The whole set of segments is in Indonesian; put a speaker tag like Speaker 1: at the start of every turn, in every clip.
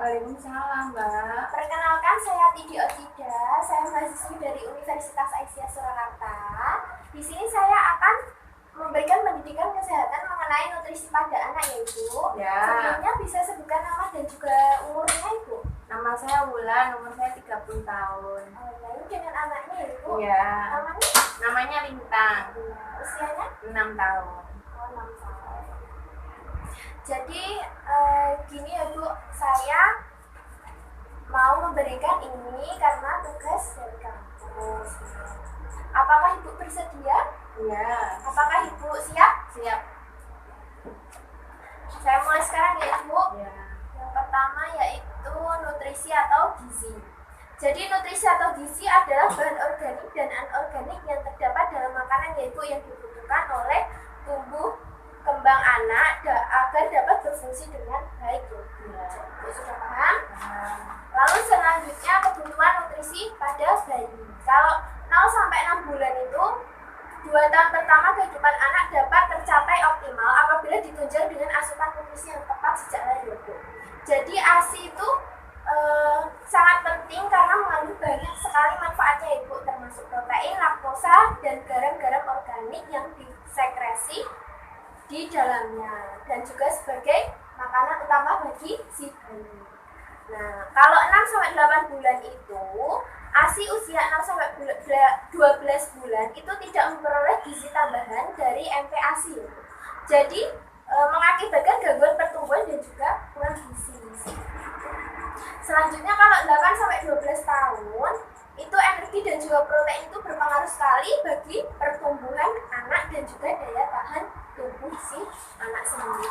Speaker 1: Waalaikumsalam, Mbak.
Speaker 2: Perkenalkan, saya Tidi Otida. Saya mahasiswi dari Universitas Aisyah Surakarta. Di sini saya akan memberikan pendidikan kesehatan mengenai nutrisi pada anak ya, Ibu.
Speaker 1: Ya.
Speaker 2: Sebelumnya bisa sebutkan nama dan juga umurnya, Ibu.
Speaker 1: Nama saya Wulan, umur saya 30 tahun.
Speaker 2: Lalu dengan anaknya ya, Ibu.
Speaker 1: Iya.
Speaker 2: Namanya?
Speaker 1: Namanya Lintang.
Speaker 2: Usianya?
Speaker 1: 6 tahun.
Speaker 2: 6 tahun. Jadi gini ya, Bu, saya mau memberikan ini karena tugas dari kampus. Apakah Ibu bersedia?
Speaker 1: Iya.
Speaker 2: Apakah Ibu siap?
Speaker 1: Siap.
Speaker 2: Saya mulai sekarang ya, Ibu.
Speaker 1: Ya.
Speaker 2: Yang pertama yaitu nutrisi atau gizi. Jadi nutrisi atau gizi adalah bahan organik dan anorganik yang terdapat dalam makanan yaitu yang dibutuhkan oleh tumbuh kembang anak agar dapat berfungsi dengan baik.
Speaker 1: Ya.
Speaker 2: Ibu sudah paham? Lalu selanjutnya kebutuhan nutrisi pada bayi. Kalau 0 sampai 6 bulan itu 2 tahun pertama kehidupan anak dapat tercapai optimal apabila ditunjang dengan asupan nutrisi yang tepat sejak lahir. Jadi ASI itu sangat penting karena mengandung banyak sekali manfaatnya, Ibu, termasuk protein, laktosa, dan garam-garam organik yang disekresi di dalamnya dan juga sebagai makanan utama bagi si bayi. Nah, kalau 6 sampai 8 bulan itu ASI usia 6 sampai 12 bulan itu tidak memperoleh gizi tambahan dari MPASI. Jadi mengakibatkan gangguan pertumbuhan dan juga kurang gizi. Selanjutnya kalau 8 sampai 12 tahun itu energi dan juga protein itu berpengaruh sekali bagi pertumbuhan anak dan juga daya tahan tubuh si anak sendiri.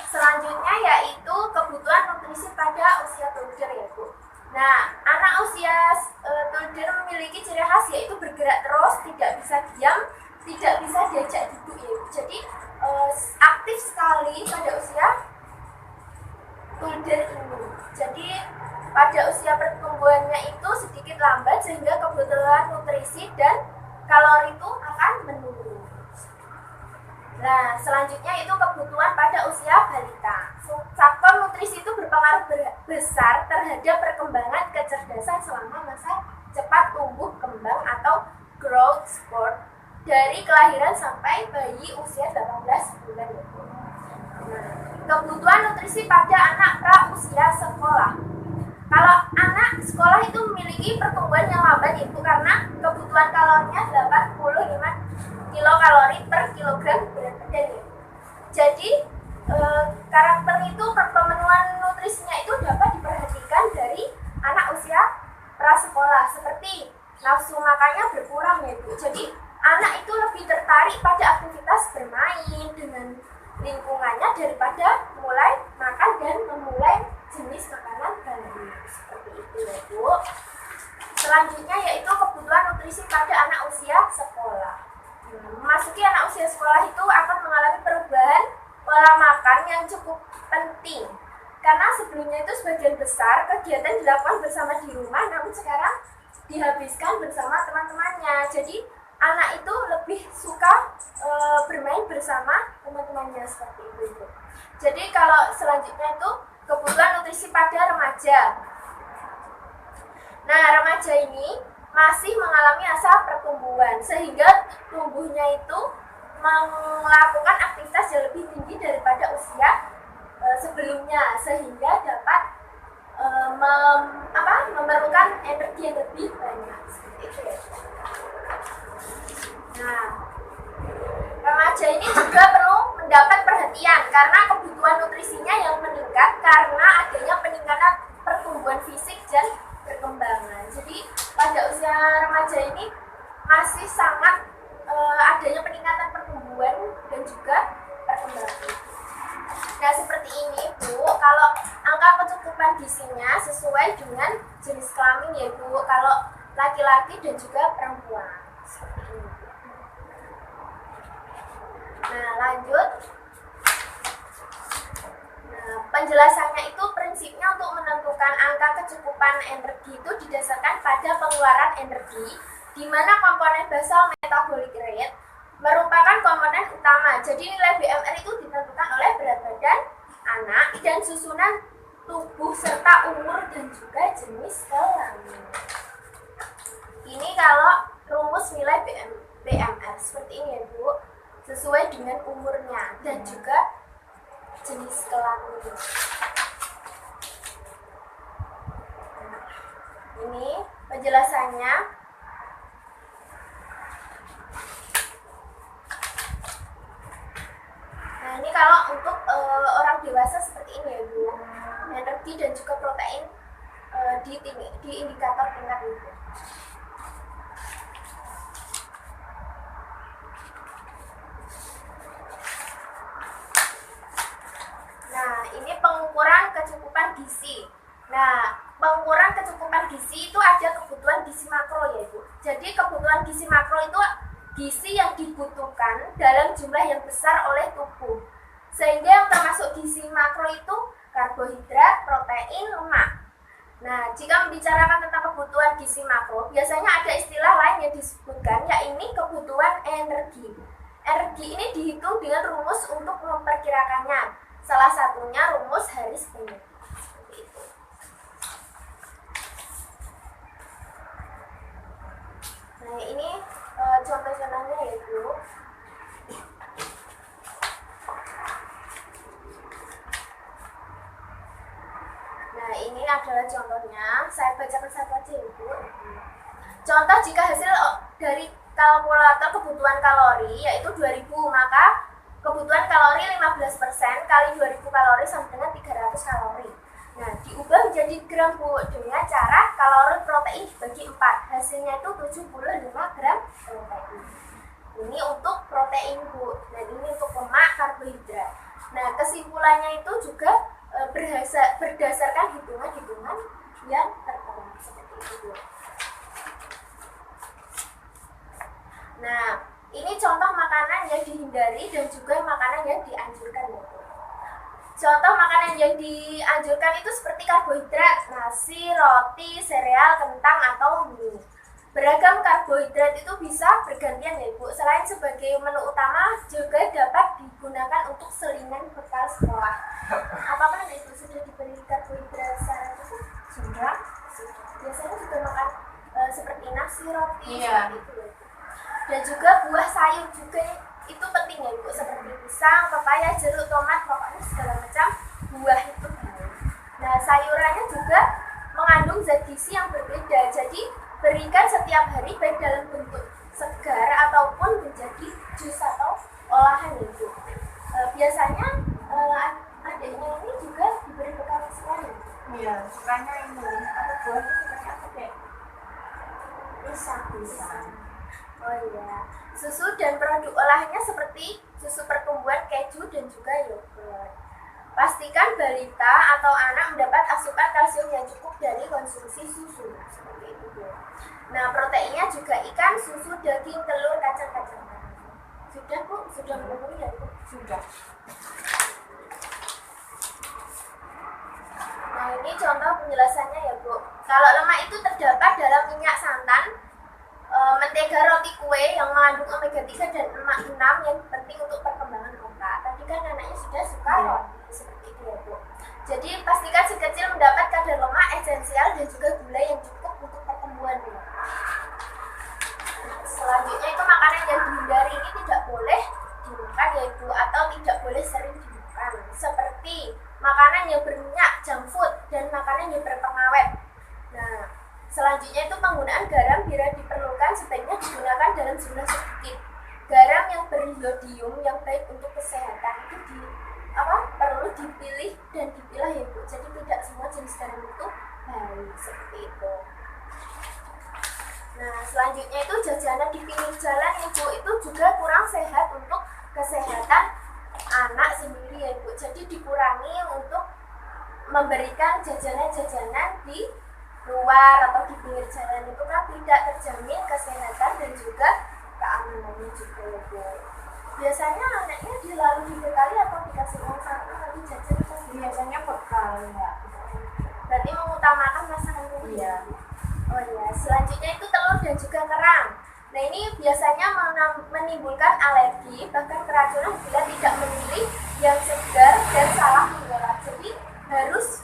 Speaker 2: Selanjutnya yaitu kebutuhan nutrisi pada usia toddler ya, Bu. Nah, anak usia toddler memiliki ciri khas yaitu bergerak terus, tidak bisa diam, tidak bisa diajak duduk ya, Bu. Jadi aktif sekali pada usia toddler ini. Jadi pada usia pertumbuhannya itu sedikit lambat sehingga kebutuhan nutrisi dan kalori itu akan menurun. Nah, selanjutnya itu kebutuhan pada usia balita. Faktor nutrisi itu berpengaruh besar terhadap perkembangan kecerdasan selama masa cepat tumbuh kembang atau growth spurt dari kelahiran sampai bayi usia 18 bulan. Nah, kebutuhan nutrisi pada anak pra usia sekolah. Kalau anak sekolah itu memiliki pertumbuhan yang lambat, Ibu, karena kebutuhan kalorinya 85 kilokalori per kilogram berat badan. Jadi karakter itu pemenuhan nutrisinya itu dapat diperhatikan dari anak usia prasekolah seperti nafsu makannya berkurang ya, Bu. Jadi anak itu lebih tertarik pada aktivitas bermain dengan lingkungannya daripada mulai makan dan memulai jenis makanan baru seperti itu ya, Bu. Selanjutnya yaitu kebutuhan nutrisi pada anak usia sekolah. Memasuki anak usia sekolah itu akan mengalami perubahan pola makan yang cukup penting karena sebelumnya itu sebagian besar kegiatan dilakukan bersama di rumah, namun sekarang dihabiskan bersama teman-temannya. Jadi anak itu lebih suka bermain bersama teman-temannya seperti itu. Jadi kalau selanjutnya itu kebutuhan nutrisi pada remaja. Nah, remaja ini masih mengalami masa pertumbuhan sehingga tubuhnya itu melakukan aktivitas yang lebih tinggi daripada usia sebelumnya sehingga dapat memerlukan energi yang lebih banyak seperti itu ya. Nah, remaja ini juga perlu mendapat perhatian karena kebutuhan nutrisinya yang meningkat karena adanya peningkatan pertumbuhan fisik dan perkembangan. Jadi pada usia remaja ini masih sangat adanya peningkatan pertumbuhan dan juga perkembangan. Nah, seperti ini, Bu, kalau angka kecukupan gizinya sesuai dengan jenis kelamin ya, Bu. Kalau laki-laki dan juga perempuan seperti ini. Nah, lanjut. Nah, penjelasannya itu prinsipnya untuk menentukan angka kecukupan energi itu didasarkan pada pengeluaran energi di mana komponen basal metabolic rate merupakan komponen utama. Jadi nilai BMR itu ditentukan oleh berat badan anak dan susunan tubuh serta umur dan juga jenis kelamin. Ini kalau rumus nilai BMR seperti ini ya Bu, sesuai dengan umurnya dan juga jenis kelamin. Ini penjelasannya. Nah ini kalau untuk orang dewasa seperti ini ya Bu, energi dan juga protein di indikator tingkat itu. Nah ini pengukuran kecukupan gizi. Nah pengukuran kecukupan gizi itu ada kebutuhan gizi makro ya Bu. Jadi kebutuhan gizi makro itu gizi yang dibutuhkan dalam jumlah yang besar oleh tubuh. Sehingga yang termasuk gizi makro itu karbohidrat, protein, lemak. Nah, jika membicarakan tentang kebutuhan gizi makro, biasanya ada istilah lain yang disebutkan, yaitu kebutuhan energi. Energi ini dihitung dengan rumus untuk memperkirakannya. Salah satunya rumus Harris-Benedict. Seperti itu. Nah, ini contoh-contohnya yaitu nah ini adalah contohnya, saya bacakan satu aja Ibu. Contoh jika hasil dari kalkulator kebutuhan kalori yaitu 2000, maka kebutuhan kalori 15% kali 2000 kalori sama dengan 300 kalori. Nah, diubah menjadi gram Bu dengan cara kalori protein dibagi 4. Hasilnya itu 75 gram protein. Ini untuk protein Bu. Dan ini untuk lemak, karbohidrat. Nah, kesimpulannya itu juga berdasarkan hitungan-hitungan yang tertera seperti itu Bu. Nah, ini contoh makanan yang dihindari dan juga makanan yang dianjurkan ya Bu. Contoh makanan yang dianjurkan itu seperti karbohidrat, nasi, roti, sereal, kentang, atau mie. Beragam karbohidrat itu bisa bergantian ya Bu. Selain sebagai menu utama, juga dapat digunakan untuk selingan bekal sekolah. Apakah Ibu sudah diberi karbohidrat secara cukup?
Speaker 1: Sudah.
Speaker 2: Biasanya juga makan seperti nasi, roti,
Speaker 1: Iya.
Speaker 2: seperti itu ya Bu. Dan juga buah sayur juga itu penting ya Bu, seperti pisang, pepaya, jeruk, tomat, pokoknya segala macam buah itu baik. Nah, sayurannya juga mengandung zat gizi yang berbeda, jadi berikan setiap hari baik dalam bentuk segar ataupun menjadi jus atau olahan ya Bu. Biasanya adiknya ini juga diberi bekal sekolah ya Bu?
Speaker 1: Iya, sukanya ini. Apa buahnya sukanya apa deh?
Speaker 2: Pisang. Oh iya, susu dan produk olahannya seperti susu pertumbuhan, keju, dan juga yogurt. Pastikan balita atau anak mendapat asupan kalsium yang cukup dari konsumsi susu. Seperti itu Bu. Nah, proteinnya juga ikan, susu, daging, telur, kacang-kacangan. Sudah Bu? Sudah memenuhi ya Bu?
Speaker 1: Sudah.
Speaker 2: Nah, ini contoh penjelasannya ya Bu. Kalau lemak itu terdapat dalam minyak santan, mentega, roti, kue yang mengandung omega 3 dan lemak 6 yang penting untuk perkembangan otak. Tadi kan anaknya sudah suka roti, seperti itu ya Bu. Jadi pastikan si kecil mendapat kadar lemak esensial dan juga gula yang cukup untuk pertumbuhan. Selanjutnya itu makanan yang dihindari ini tidak boleh dimakan ya Bu, atau tidak boleh sering dimakan. Seperti makanan yang berminyak, junk food, dan makanan yang berpengawet. Nah, selanjutnya itu penggunaan garam bila diperlukan sebaiknya digunakan dalam jumlah sedikit. Garam yang beriodium yang baik untuk kesehatan itu perlu dipilih dan dipilah ya Bu. Jadi tidak semua jenis garam itu baik, seperti itu. Nah, selanjutnya itu jajanan di pinggir jalan ya Bu, itu juga kurang sehat untuk kesehatan anak sendiri ya Bu. Jadi dikurangi untuk memberikan jajanan-jajanan di luar atau di pinggir jalan itu kan tidak terjamin kesehatan dan juga keamanannya juga ya Bu. Biasanya anaknya lalu dibekali atau dikasih uang saku lalu jajan atau
Speaker 1: Biasanya bekal ya.
Speaker 2: berarti mengutamakan masakan rumah.
Speaker 1: Iya.
Speaker 2: Oh iya, selanjutnya itu telur dan juga kerang. Nah ini biasanya menimbulkan alergi bahkan keracunan bila tidak memilih yang segar dan salah mengolah. Jadi harus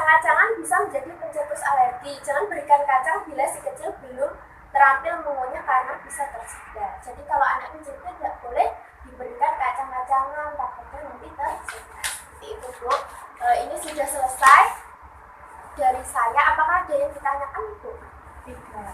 Speaker 2: kacang-kacangan bisa menjadi pencetus alergi. Jangan berikan kacang bila si kecil belum terampil mengunyah karena bisa tersedak. Jadi kalau anak kecil itu tidak boleh diberikan kacang-kacangan, takutnya nanti tersedak. Seperti itu, Bu. Ini sudah selesai dari saya. Apakah ada yang ditanyakan, Bu?
Speaker 1: Tidak.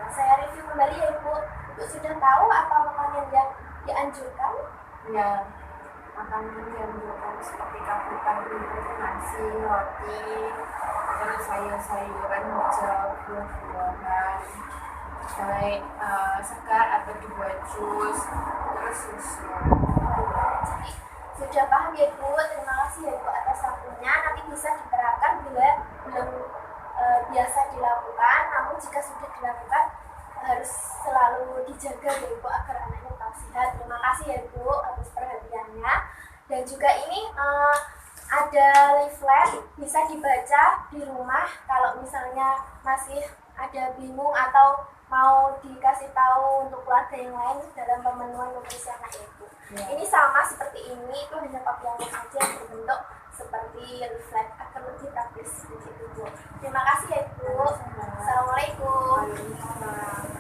Speaker 2: Saya review kembali ya, Ibu. Ibu sudah tahu apa makanan yang dianjurkan?
Speaker 1: Ya, makanan yang bukan seperti karbohidrat itu nasi, roti, terus sayur-sayuran, hijau, buah-buahan, baik segar atau dibuat jus, terus susu.
Speaker 2: Jadi sudah paham ya, Bu. Terima kasih ya, Bu, atas waktunya. Nanti bisa diterapkan bila belum biasa dilakukan, namun jika sudah dilakukan harus selalu dijaga ya, Bu, agar anaknya tetap sehat. Terima kasih ya, Bu, atas perhatiannya. Dan juga ini ada leaflet bisa dibaca di rumah kalau misalnya masih ada bingung atau mau dikasih tahu untuk keluarga yang lain dalam pemenuhan nutrisi anak itu.
Speaker 1: Ya.
Speaker 2: Ini sama seperti ini, itu hanya papianan saja yang berbentuk seperti leaflet agar lebih praktis begitu, Bu. Terima kasih ya, Bu. Assalamualaikum.
Speaker 1: Waalaikumsalam.